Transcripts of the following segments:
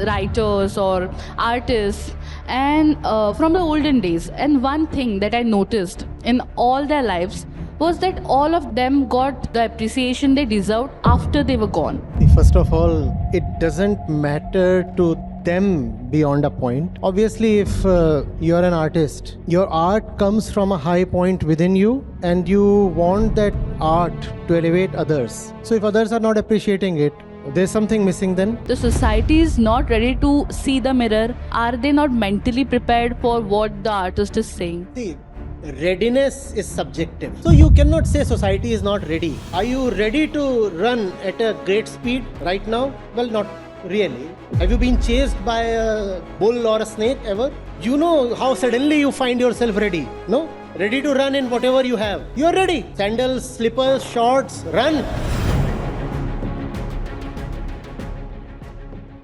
writers or artists, and from the olden days. And one thing that I noticed in all their lives was that all of them got the appreciation they deserved after they were gone. First of all, it doesn't matter to them beyond a point. Obviously, if you're an artist, your art comes from a high point within you and you want that art to elevate others. So if others are not appreciating it, there's something missing then. The society is not ready to see the mirror. Are they not mentally prepared for what the artist is saying? See, readiness is subjective. So you cannot say society is not ready. Are you ready to run at a great speed right now? Well, not really. Have you been chased by a bull or a snake ever? You know how suddenly you find yourself ready, no? Ready to run in whatever you have. You're ready. Sandals, slippers, shorts, run.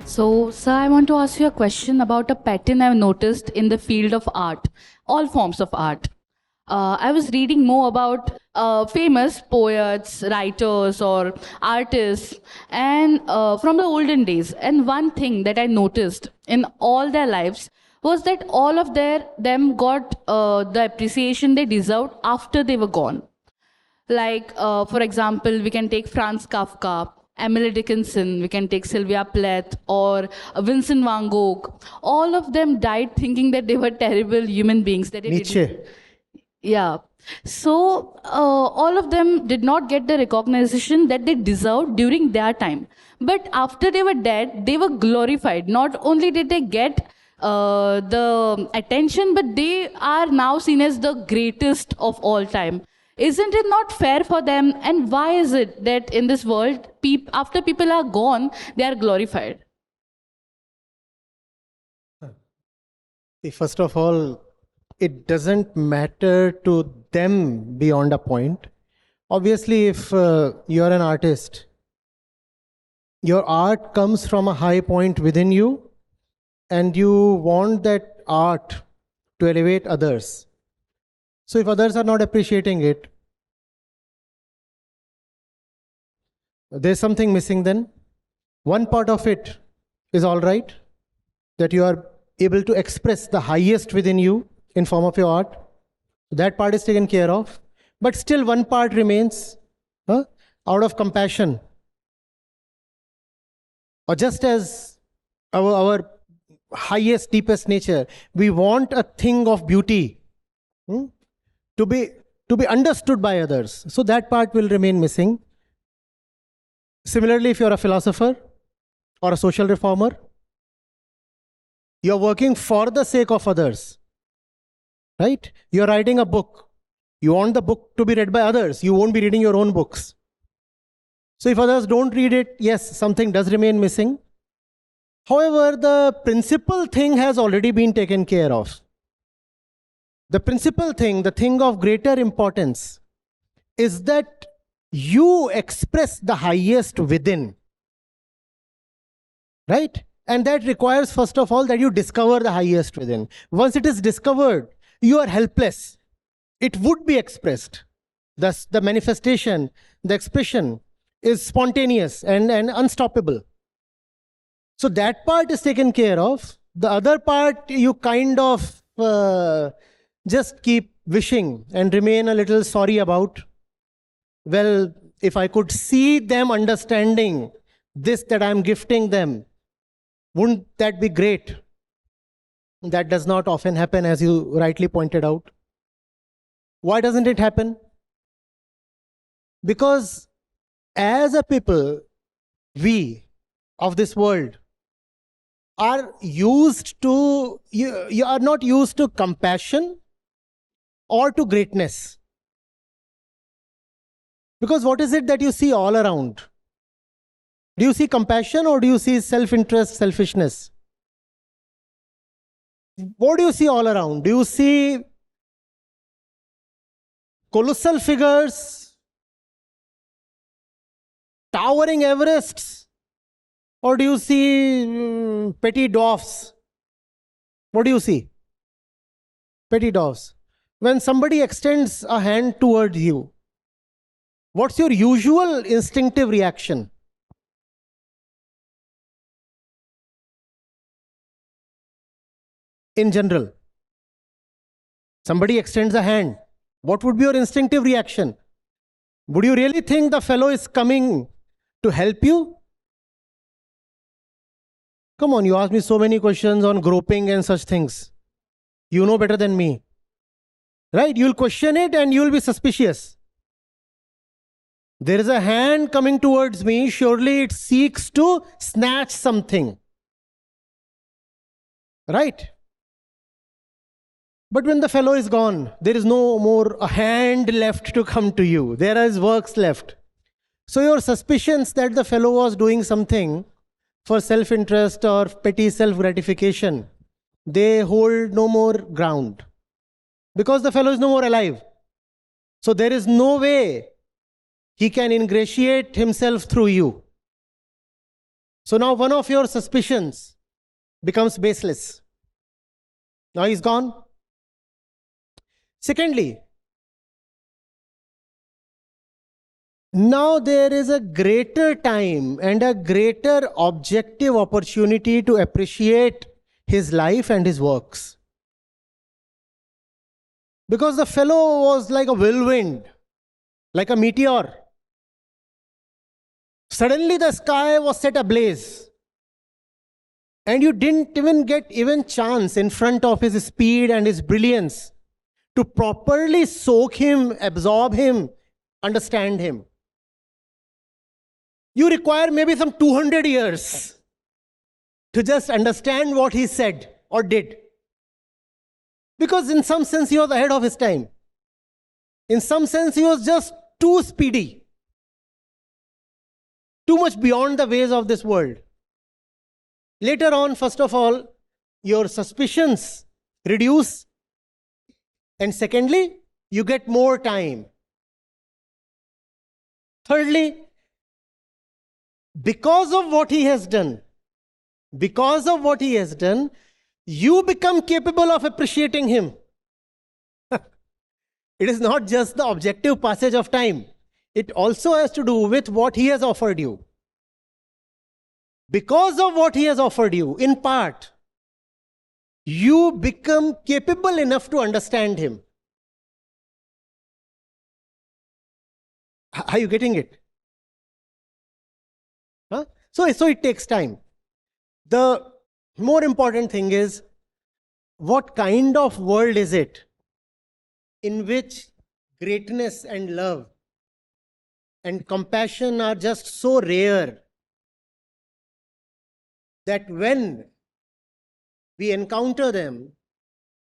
So, sir, I want to ask you a question about a pattern I've noticed in the field of art, all forms of art. I was reading more about famous poets, writers, or artists, and from the olden days. And one thing that I noticed in all their lives was that all of them got the appreciation they deserved after they were gone. Like, for example, we can take Franz Kafka, Emily Dickinson, we can take Sylvia Plath, or Vincent van Gogh. All of them died thinking that they were terrible human beings. That Nietzsche. Yeah. So all of them did not get the recognition that they deserved during their time. But after they were dead, they were glorified. Not only did they get the attention, but they are now seen as the greatest of all time. Isn't it not fair for them? And why is it that in this world, after people are gone, they are glorified? First of all, it doesn't matter to them beyond a point. Obviously, if you're an artist, your art comes from a high point within you and you want that art to elevate others. So if others are not appreciating it, there's something missing then. One part of it is all right, that you are able to express the highest within you in form of your art. That part is taken care of. But still one part remains, out of compassion. Or just as our highest, deepest nature, we want a thing of beauty to be understood by others. So that part will remain missing. Similarly, if you're a philosopher or a social reformer, you're working for the sake of others. Right? You're writing a book. You want the book to be read by others. You won't be reading your own books. So if others don't read it, yes, something does remain missing. However, the principal thing has already been taken care of. The principal thing, the thing of greater importance, is that you express the highest within. Right? And that requires, first of all, that you discover the highest within. Once it is discovered, you are helpless. It would be expressed. Thus, the manifestation, the expression is spontaneous and unstoppable. So that part is taken care of. The other part, you kind of just keep wishing and remain a little sorry about. Well, if I could see them understanding this that I'm gifting them, wouldn't that be great? That does not often happen, as you rightly pointed out. Why doesn't it happen? Because as a people, we of this world are used to, you are not used to compassion or to greatness. Because what is it that you see all around? Do you see compassion or do you see self-interest, selfishness? What do you see all around? Do you see colossal figures, towering Everests, or do you see petty dwarfs? What do you see? Petty dwarfs. When somebody extends a hand toward you, what's your usual instinctive reaction? in general? Somebody extends a hand. What would be your instinctive reaction? Would you really think the fellow is coming to help you? Come on, you ask me so many questions on groping and such things. You know better than me. Right? You'll question it and you'll be suspicious. There is a hand coming towards me. Surely it seeks to snatch something. Right? But when the fellow is gone, there is no more a hand left to come to you. There is works left. So your suspicions that the fellow was doing something for self-interest or petty self-gratification, they hold no more ground. Because the fellow is no more alive. So there is no way he can ingratiate himself through you. So now one of your suspicions becomes baseless. Now he's gone. Secondly, now there is a greater time and a greater objective opportunity to appreciate his life and his works. Because the fellow was like a whirlwind, like a meteor. Suddenly the sky was set ablaze. And you didn't even get chance in front of his speed and his brilliance to properly soak him, absorb him, understand him. You require maybe some 200 years to just understand what he said or did. Because in some sense he was ahead of his time. In some sense he was just too speedy. Too much beyond the ways of this world. Later on, first of all, your suspicions reduce. And secondly, you get more time. Thirdly, because of what he has done, you become capable of appreciating him. It is not just the objective passage of time. It also has to do with what he has offered you. Because of what he has offered you, in part, you become capable enough to understand him. Are you getting it? Huh? So it takes time. The more important thing is, what kind of world is it in which greatness and love and compassion are just so rare that when we encounter them,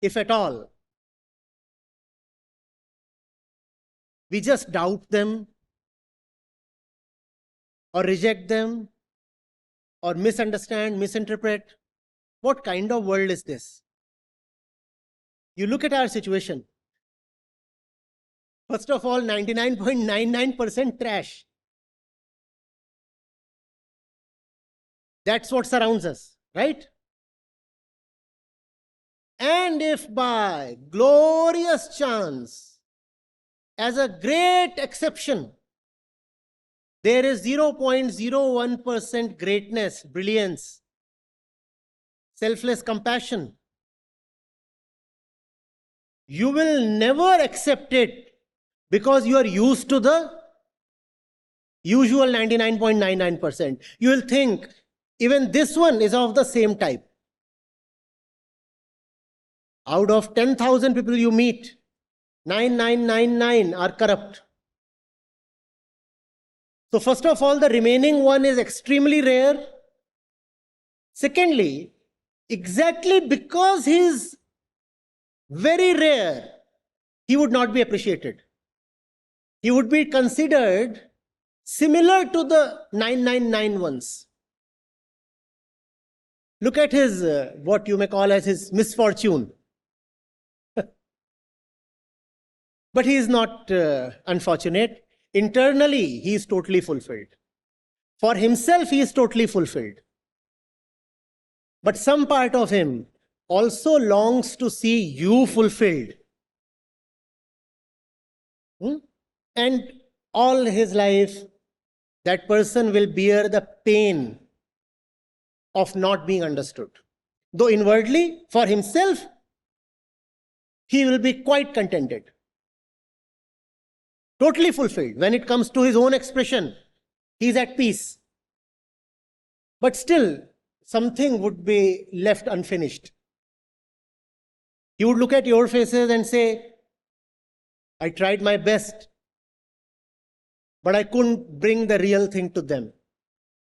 if at all, we just doubt them or reject them or misunderstand, misinterpret? What kind of world is this? You look at our situation. First of all, 99.99% trash. That's what surrounds us, right? And if by glorious chance, as a great exception, there is 0.01% greatness, brilliance, selfless compassion, you will never accept it because you are used to the usual 99.99%. You will think, even this one is of the same type. Out of 10,000 people you meet, 9999 are corrupt. So first of all, the remaining one is extremely rare. Secondly, exactly because he is very rare, he would not be appreciated. He would be considered similar to the 999 ones. Look at his, what you may call as his misfortune. But he is not unfortunate. Internally, he is totally fulfilled. For himself, he is totally fulfilled. But some part of him also longs to see you fulfilled. And all his life, that person will bear the pain of not being understood. though inwardly, for himself, he will be quite contented. Totally fulfilled. When it comes to his own expression, he is at peace. But still, something would be left unfinished. He would look at your faces and say, I tried my best, but I couldn't bring the real thing to them.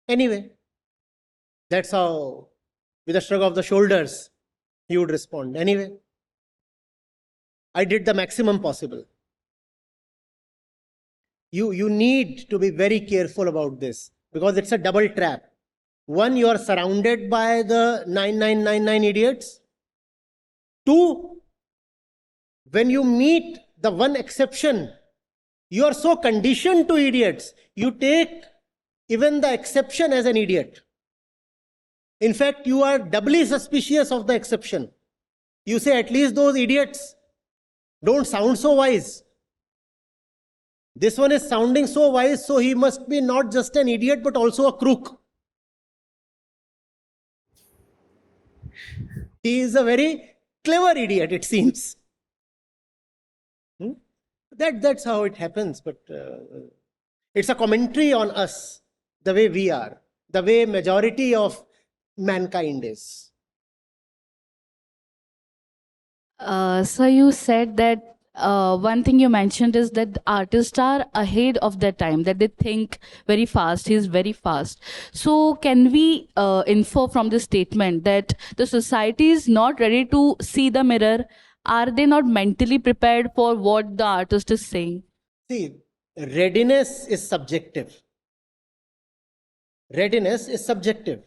Anyway, that's how, with a shrug of the shoulders, he would respond. Anyway, I did the maximum possible. You need to be very careful about this, because it's a double trap. One, you are surrounded by the 9999 idiots. Two, when you meet the one exception, you are so conditioned to idiots, you take even the exception as an idiot. In fact, you are doubly suspicious of the exception. You say, at least those idiots don't sound so wise. This one is sounding so wise, so he must be not just an idiot, but also a crook. He is a very clever idiot, it seems. That's how it happens, but it's a commentary on us, the way we are, the way majority of mankind is. So you said that one thing you mentioned is that artists are ahead of their time, that they think very fast. He's very fast. So can we infer from this statement that the society is not ready to see the mirror? Are they not mentally prepared for what the artist is saying? See, readiness is subjective. Readiness is subjective.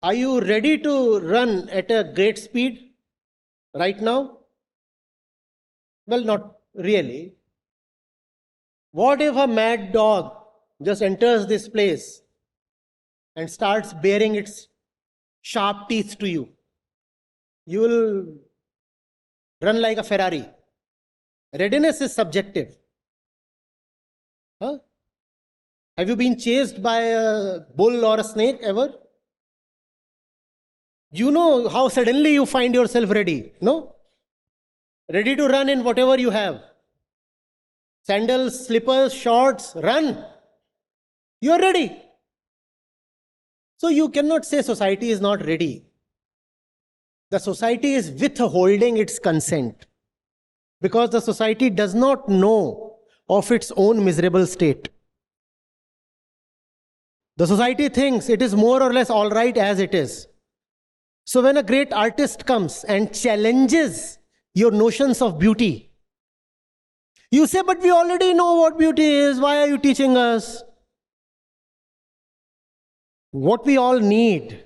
Are you ready to run at a great speed right now? Well, not really. What if a mad dog just enters this place and starts baring its sharp teeth to you? You will run like a Ferrari. Readiness is subjective. Huh? Have you been chased by a bull or a snake ever? You know how suddenly you find yourself ready, no? Ready to run in whatever you have. Sandals, slippers, shorts, run. You are ready. So you cannot say society is not ready. The society is withholding its consent, because the society does not know of its own miserable state. The society thinks it is more or less all right as it is. So when a great artist comes and challenges your notions of beauty, you say, but we already know what beauty is. Why are you teaching us? What we all need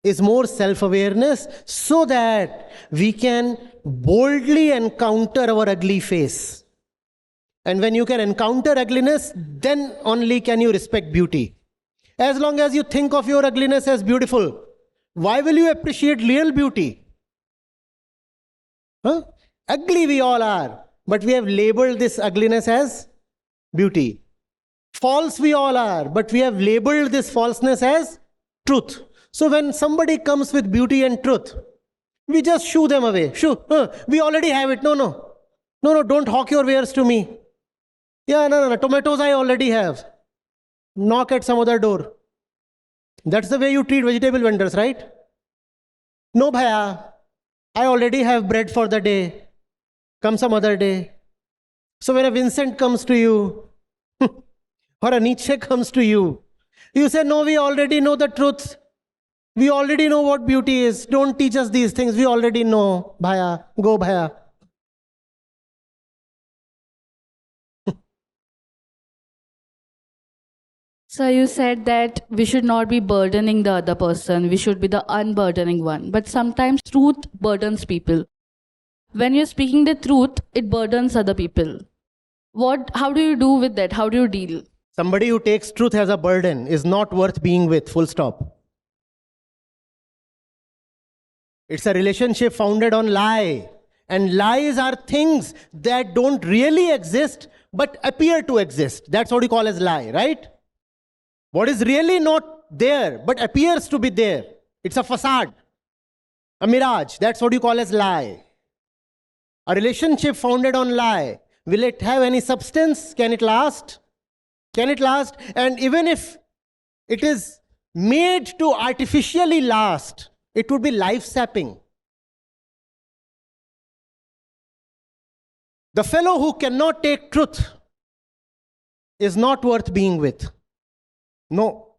is more self-awareness, so that we can boldly encounter our ugly face. And when you can encounter ugliness, then only can you respect beauty. As long as you think of your ugliness as beautiful, why will you appreciate real beauty? Huh? Ugly we all are, but we have labeled this ugliness as beauty. False we all are, but we have labeled this falseness as truth. So when somebody comes with beauty and truth, we just shoo them away. Shoo. We already have it. No, don't hawk your wares to me. Yeah, no. Tomatoes I already have. Knock at some other door. That's the way you treat vegetable vendors, right? No, bhaiya, I already have bread for the day. Come some other day. So when a Vincent comes to you, or a Nietzsche comes to you, you say, no, we already know the truth. We already know what beauty is. Don't teach us these things. We already know. Bhaiya, go bhaiya. So you said that we should not be burdening the other person. We should be the unburdening one. But sometimes truth burdens people. When you're speaking the truth, it burdens other people. How do you do with that? How do you deal? Somebody who takes truth as a burden is not worth being with, full stop. It's a relationship founded on lie. And lies are things that don't really exist, but appear to exist. That's what you call as lie, right? What is really not there, but appears to be there. It's a facade, a mirage. That's what you call as lie. A relationship founded on lie, will it have any substance? Can it last? Can it last? And even if it is made to artificially last, it would be life-sapping. The fellow who cannot take truth is not worth being with. No.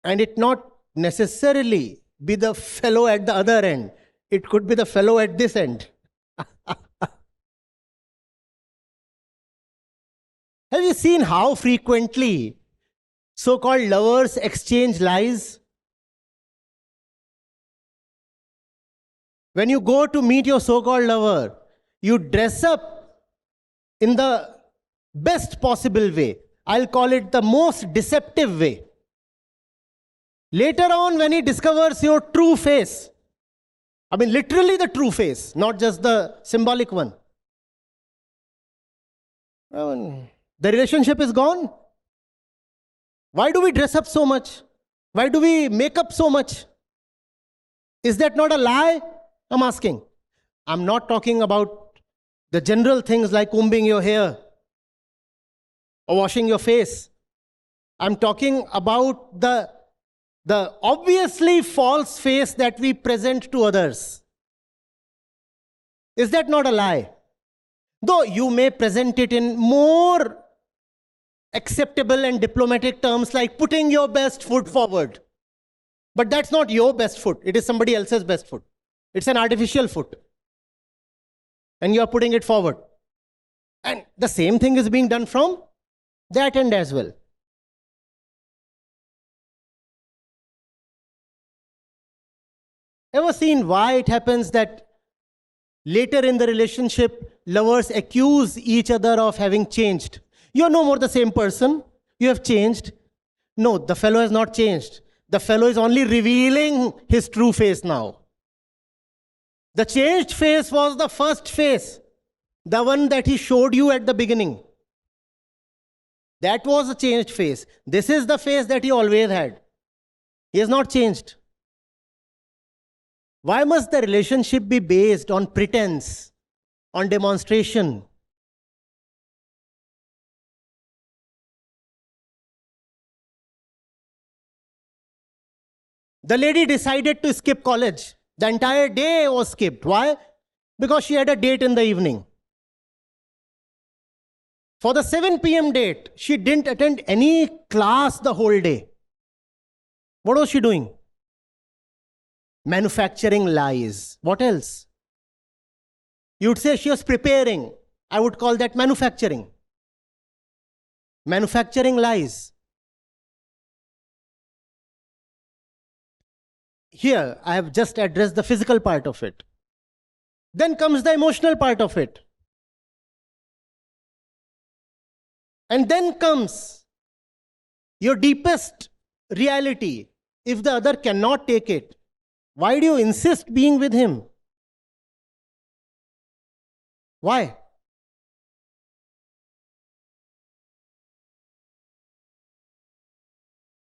And it not necessarily be the fellow at the other end. It could be the fellow at this end. Have you seen how frequently so-called lovers exchange lies? When you go to meet your so-called lover, you dress up in the best possible way. I'll call it the most deceptive way. Later on, when he discovers your true face, I mean literally the true face, not just the symbolic one, the relationship is gone. Why do we dress up so much? Why do we make up so much? Is that not a lie? I'm asking. I'm not talking about the general things like combing your hair or washing your face. I'm talking about the obviously false face that we present to others. Is that not a lie? Though you may present it in more acceptable and diplomatic terms like putting your best foot forward. But that's not your best foot. It is somebody else's best foot. It's an artificial foot. And you are putting it forward. And the same thing is being done from that end as well. Ever seen why it happens that later in the relationship, lovers accuse each other of having changed? You're no more the same person. You have changed. No, the fellow has not changed. The fellow is only revealing his true face now. The changed face was the first face, the one that he showed you at the beginning. That was a changed face. This is the face that he always had. He has not changed. Why must the relationship be based on pretense, on demonstration? The lady decided to skip college. The entire day was skipped. Why? Because she had a date in the evening. For the 7 p.m. date, she didn't attend any class the whole day. What was she doing? Manufacturing lies. What else? You'd say she was preparing. I would call that manufacturing. Manufacturing lies. Here, I have just addressed the physical part of it. Then comes the emotional part of it. And then comes your deepest reality. If the other cannot take it, why do you insist being with him? Why?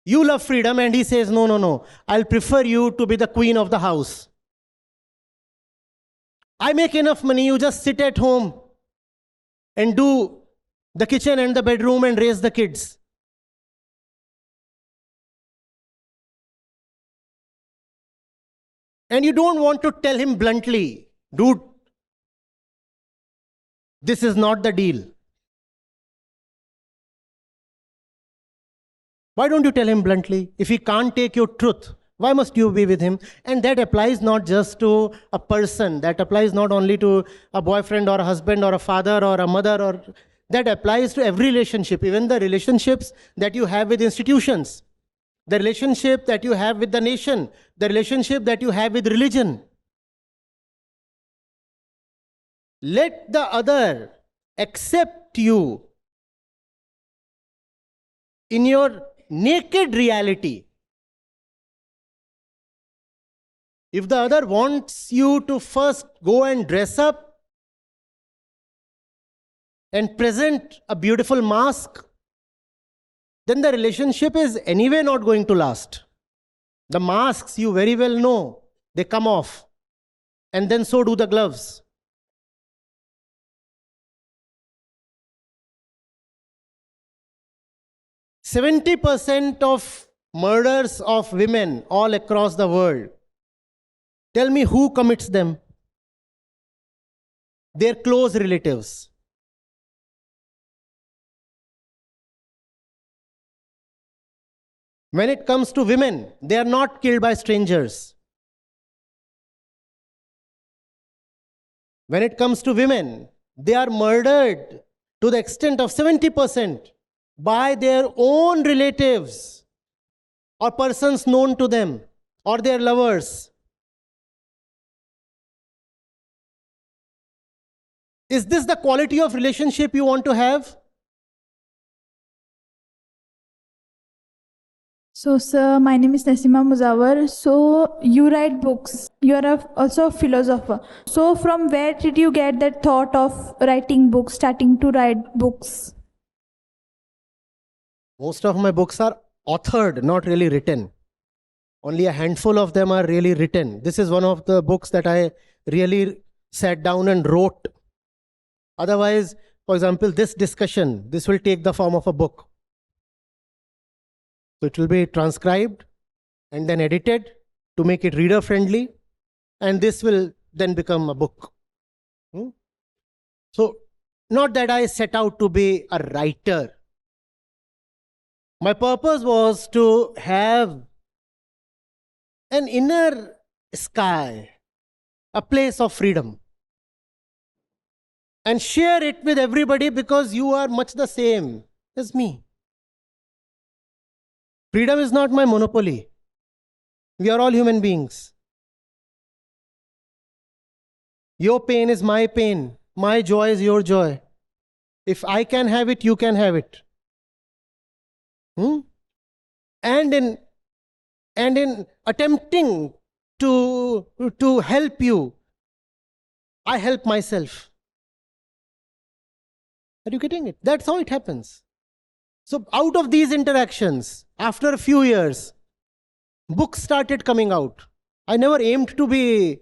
You love freedom and he says, no, no, no. I'll prefer you to be the queen of the house. I make enough money, you just sit at home and do the kitchen and the bedroom and raise the kids. And you don't want to tell him bluntly, dude, this is not the deal. Why don't you tell him bluntly? If he can't take your truth, why must you be with him? And that applies not just to a person. That applies not only to a boyfriend or a husband or a father or a mother. Or that applies to every relationship, even the relationships that you have with institutions, the relationship that you have with the nation, the relationship that you have with religion. Let the other accept you in your naked reality. If the other wants you to first go and dress up and present a beautiful mask then the relationship is anyway not going to last. The masks, you very well know, they come off. And then so do the gloves. %70 of murders of women all across the world. Tell me who commits them? Their close relatives. When it comes to women, they are not killed by strangers. When it comes to women, they are murdered to the extent of 70% by their own relatives or persons known to them or their lovers. Is this the quality of relationship you want to have? So, sir, my name is Nasima Muzawar. So, you write books. You are also a philosopher. So, from where did you get that thought of writing books, starting to write books? Most of my books are authored, not really written. Only a handful of them are really written. This is one of the books that I really sat down and wrote. Otherwise, for example, this discussion, this will take the form of a book. So it will be transcribed and then edited to make it reader friendly, and this will then become a book. So not that I set out to be a writer. My purpose was to have an inner sky, a place of freedom, and share it with everybody because you are much the same as me. Freedom is not my monopoly. We are all human beings. Your pain is my pain. My joy is your joy. If I can have it, you can have it. And in attempting to help you, I help myself. Are you getting it? That's how it happens. So out of these interactions, after a few years, books started coming out. I never aimed to be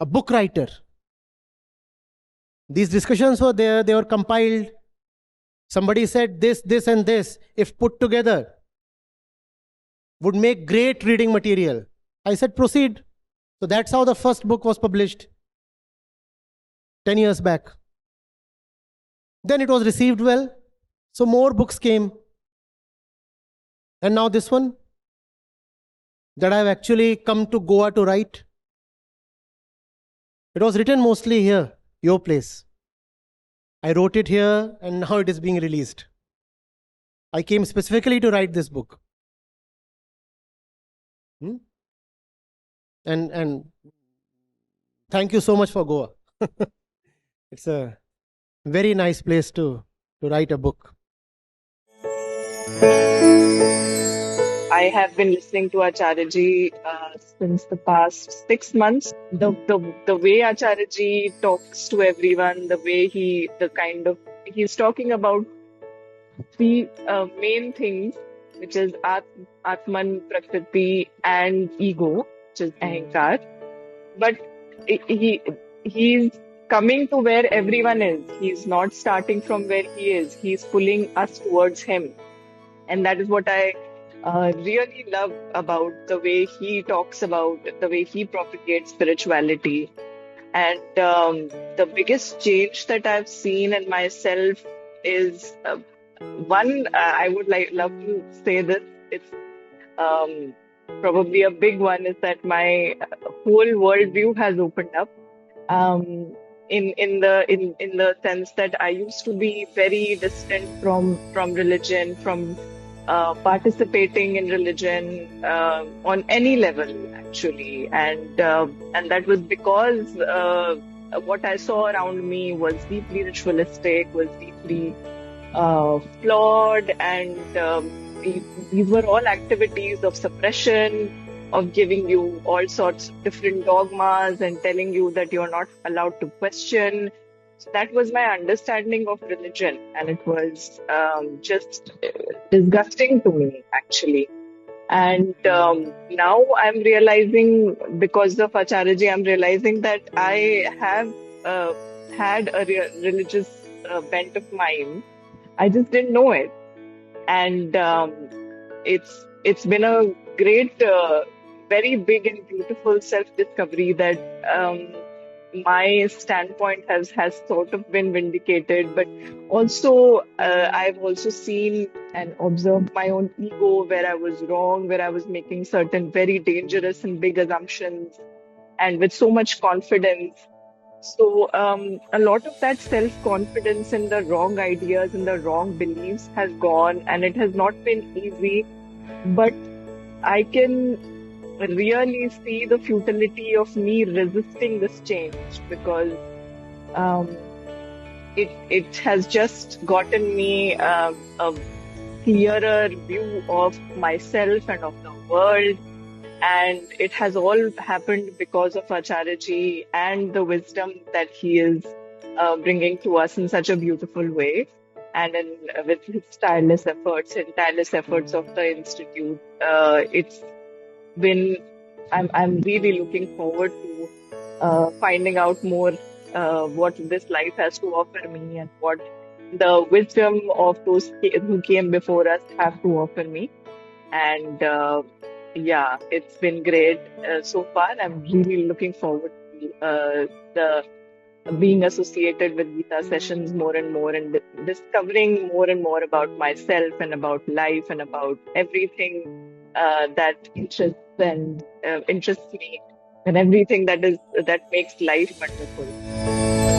a book writer. These discussions were there, they were compiled. Somebody said this, this, and this, if put together, would make great reading material. I said, proceed. So that's how the first book was published 10 years back. Then it was received well. So more books came. And now this one that I've actually come to Goa to write. It was written mostly here, your place. I wrote it here and now it is being released. I came specifically to write this book. And thank you so much for Goa. It's a very nice place to write a book. I have been listening to Acharya ji since the past 6 months. The way Acharya ji talks to everyone, the way he's talking about three main things, which is Atman, Prakriti, and ego, which is Ahankar. But he's coming to where everyone is. He's not starting from where he is. He's pulling us towards him. And that is what I really love about the way he talks about, the way he propagates spirituality. And the biggest change that I've seen in myself is one, I would love to say this, it's probably a big one, is that my whole worldview has opened up. In the sense that I used to be very distant from religion, from participating in religion on any level, actually, and that was because what I saw around me was deeply ritualistic, was deeply flawed, and these were all activities of suppression, of giving you all sorts of different dogmas and telling you that you're not allowed to question. So that was my understanding of religion, and it was just disgusting to me, actually. And now I'm realizing, because of Acharya, I'm realizing that I have had a religious bent of mine. I just didn't know it, and it's been a great, very big and beautiful self-discovery that my standpoint has sort of been vindicated. But also, I've also seen and observed my own ego, where I was wrong, where I was making certain very dangerous and big assumptions, and with so much confidence. So a lot of that self-confidence in the wrong ideas and the wrong beliefs has gone, and it has not been easy. But I can really see the futility of me resisting this change, because um, it has just gotten me a clearer view of myself and of the world. And it has all happened because of Acharya ji and the wisdom that he is bringing to us in such a beautiful way. And with his tireless efforts and tireless efforts of the institute, it's been. I'm really looking forward to finding out more what this life has to offer me, and what the wisdom of those who came before us have to offer me. And yeah, it's been great so far. I'm really looking forward to the being associated with Gita sessions more and more, and discovering more and more about myself and about life and about everything that interests me, and everything that makes life wonderful.